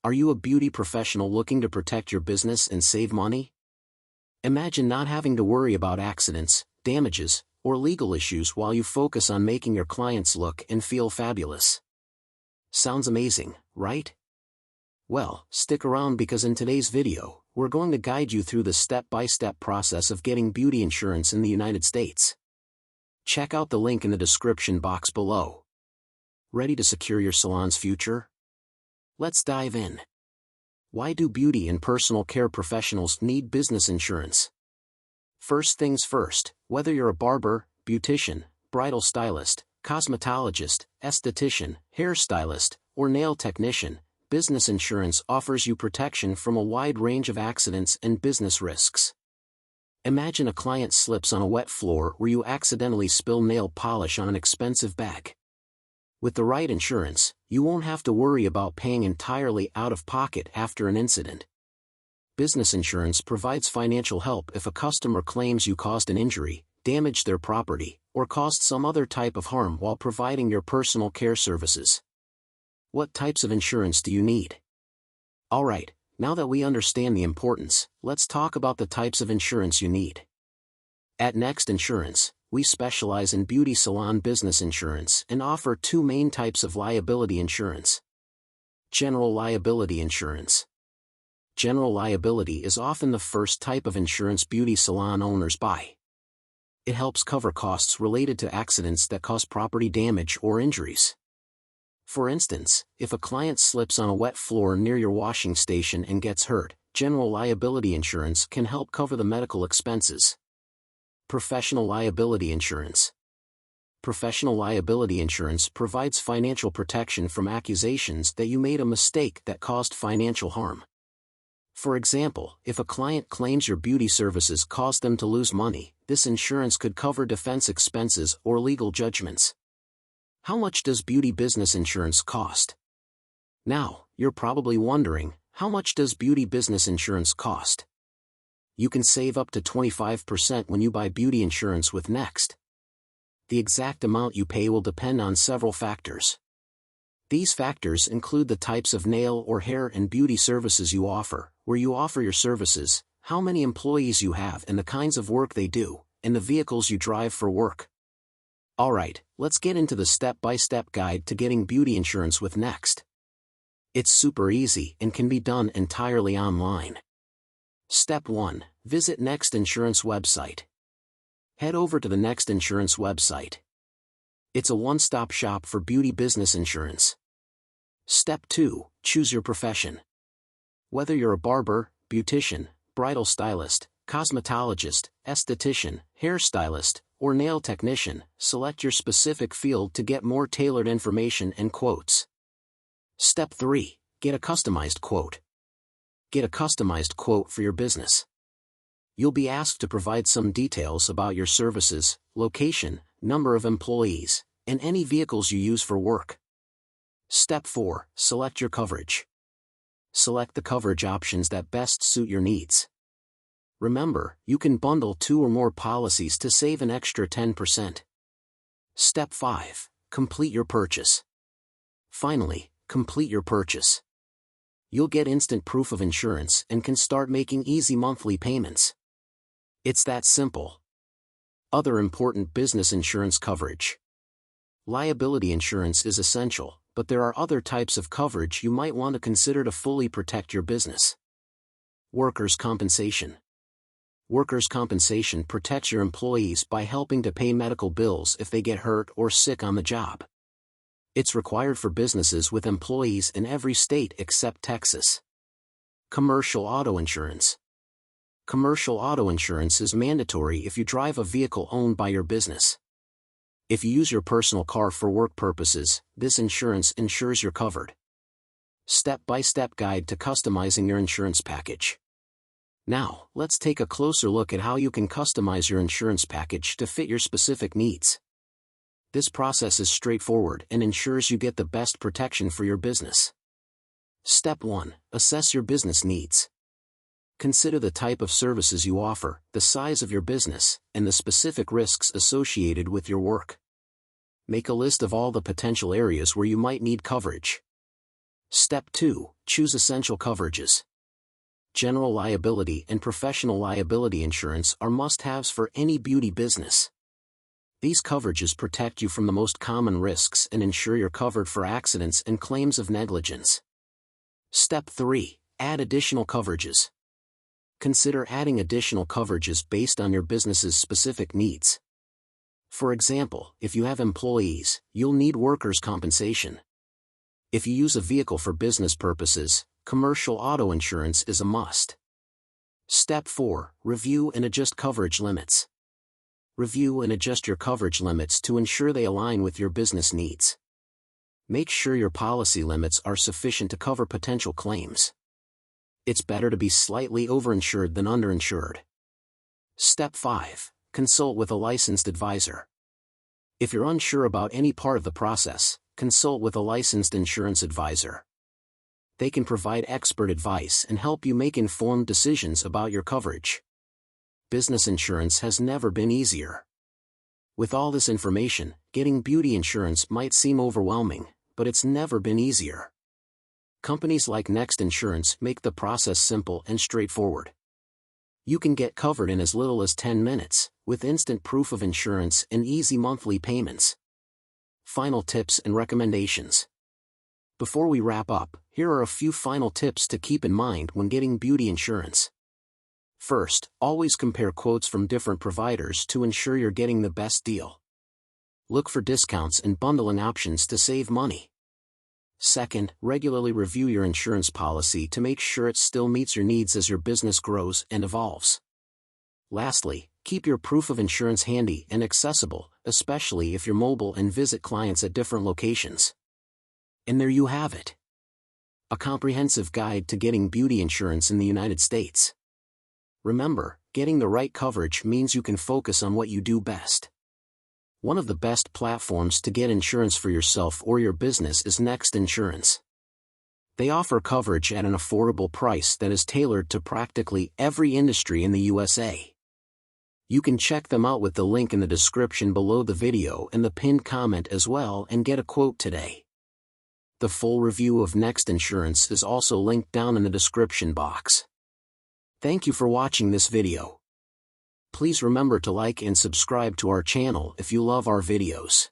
Are you a beauty professional looking to protect your business and save money? Imagine not having to worry about accidents, damages, or legal issues while you focus on making your clients look and feel fabulous. Sounds amazing, right? Well, stick around because in today's video, we're going to guide you through the step-by-step process of getting beauty insurance in the United States. Check out the link in the description box below. Ready to secure your salon's future? Let's dive in. Why do beauty and personal care professionals need business insurance? First things first, whether you're a barber, beautician, bridal stylist, cosmetologist, esthetician, hairstylist, or nail technician, business insurance offers you protection from a wide range of accidents and business risks. Imagine a client slips on a wet floor where you accidentally spill nail polish on an expensive bag. With the right insurance, you won't have to worry about paying entirely out of pocket after an incident. Business insurance provides financial help if a customer claims you caused an injury, damaged their property, or caused some other type of harm while providing your personal care services. What types of insurance do you need? Alright, now that we understand the importance, let's talk about the types of insurance you need. At Next Insurance, we specialize in beauty salon business insurance and offer two main types of liability insurance. General liability insurance. General liability is often the first type of insurance beauty salon owners buy. It helps cover costs related to accidents that cause property damage or injuries. For instance, if a client slips on a wet floor near your washing station and gets hurt, general liability insurance can help cover the medical expenses. Professional liability insurance. Professional liability insurance provides financial protection from accusations that you made a mistake that caused financial harm. For example, if a client claims your beauty services caused them to lose money, this insurance could cover defense expenses or legal judgments. How much does beauty business insurance cost? Now, you're probably wondering, how much does beauty business insurance cost? You can save up to 25% when you buy beauty insurance with Next. The exact amount you pay will depend on several factors. These factors include the types of nail or hair and beauty services you offer, where you offer your services, how many employees you have and the kinds of work they do, and the vehicles you drive for work. Alright, let's get into the step-by-step guide to getting beauty insurance with Next. It's super easy and can be done entirely online. Step 1. Visit Next Insurance website. Head over to the Next Insurance website. It's a one-stop shop for beauty business insurance. Step 2. Choose your profession. Whether you're a barber, beautician, bridal stylist, cosmetologist, esthetician, hairstylist, or nail technician, select your specific field to get more tailored information and quotes. Step 3. Get a customized quote. Get a customized quote for your business. You'll be asked to provide some details about your services, location, number of employees, and any vehicles you use for work. Step 4. Select your coverage. Select the coverage options that best suit your needs. Remember, you can bundle 2 or more policies to save an extra 10%. Step 5. Complete your purchase. Finally, complete your purchase. You'll get instant proof of insurance and can start making easy monthly payments. It's that simple. Other important business insurance coverage. Liability insurance is essential, but there are other types of coverage you might want to consider to fully protect your business. Workers' compensation. Workers' compensation protects your employees by helping to pay medical bills if they get hurt or sick on the job. It's required for businesses with employees in every state except Texas. Commercial auto insurance. Commercial auto insurance is mandatory if you drive a vehicle owned by your business. If you use your personal car for work purposes, this insurance ensures you're covered. Step-by-step guide to customizing your insurance package. Now, let's take a closer look at how you can customize your insurance package to fit your specific needs. This process is straightforward and ensures you get the best protection for your business. Step 1. Assess your business needs. Consider the type of services you offer, the size of your business, and the specific risks associated with your work. Make a list of all the potential areas where you might need coverage. Step 2. Choose essential coverages. General liability and professional liability insurance are must-haves for any beauty business. These coverages protect you from the most common risks and ensure you're covered for accidents and claims of negligence. Step 3. Add additional coverages. Consider adding additional coverages based on your business's specific needs. For example, if you have employees, you'll need workers' compensation. If you use a vehicle for business purposes, commercial auto insurance is a must. Step 4. Review and adjust coverage limits. Review and adjust your coverage limits to ensure they align with your business needs. Make sure your policy limits are sufficient to cover potential claims. It's better to be slightly overinsured than underinsured. Step 5. Consult with a licensed advisor. If you're unsure about any part of the process, consult with a licensed insurance advisor. They can provide expert advice and help you make informed decisions about your coverage. Business insurance has never been easier. With all this information, getting beauty insurance might seem overwhelming, but it's never been easier. Companies like Next Insurance make the process simple and straightforward. You can get covered in as little as 10 minutes, with instant proof of insurance and easy monthly payments. Final tips and recommendations. Before we wrap up, here are a few final tips to keep in mind when getting beauty insurance. First, always compare quotes from different providers to ensure you're getting the best deal. Look for discounts and bundling options to save money. Second, regularly review your insurance policy to make sure it still meets your needs as your business grows and evolves. Lastly, keep your proof of insurance handy and accessible, especially if you're mobile and visit clients at different locations. And there you have it. A comprehensive guide to getting beauty insurance in the United States. Remember, getting the right coverage means you can focus on what you do best. One of the best platforms to get insurance for yourself or your business is Next Insurance. They offer coverage at an affordable price that is tailored to practically every industry in the USA. You can check them out with the link in the description below the video and the pinned comment as well and get a quote today. The full review of Next Insurance is also linked down in the description box. Thank you for watching this video. Please remember to like and subscribe to our channel if you love our videos.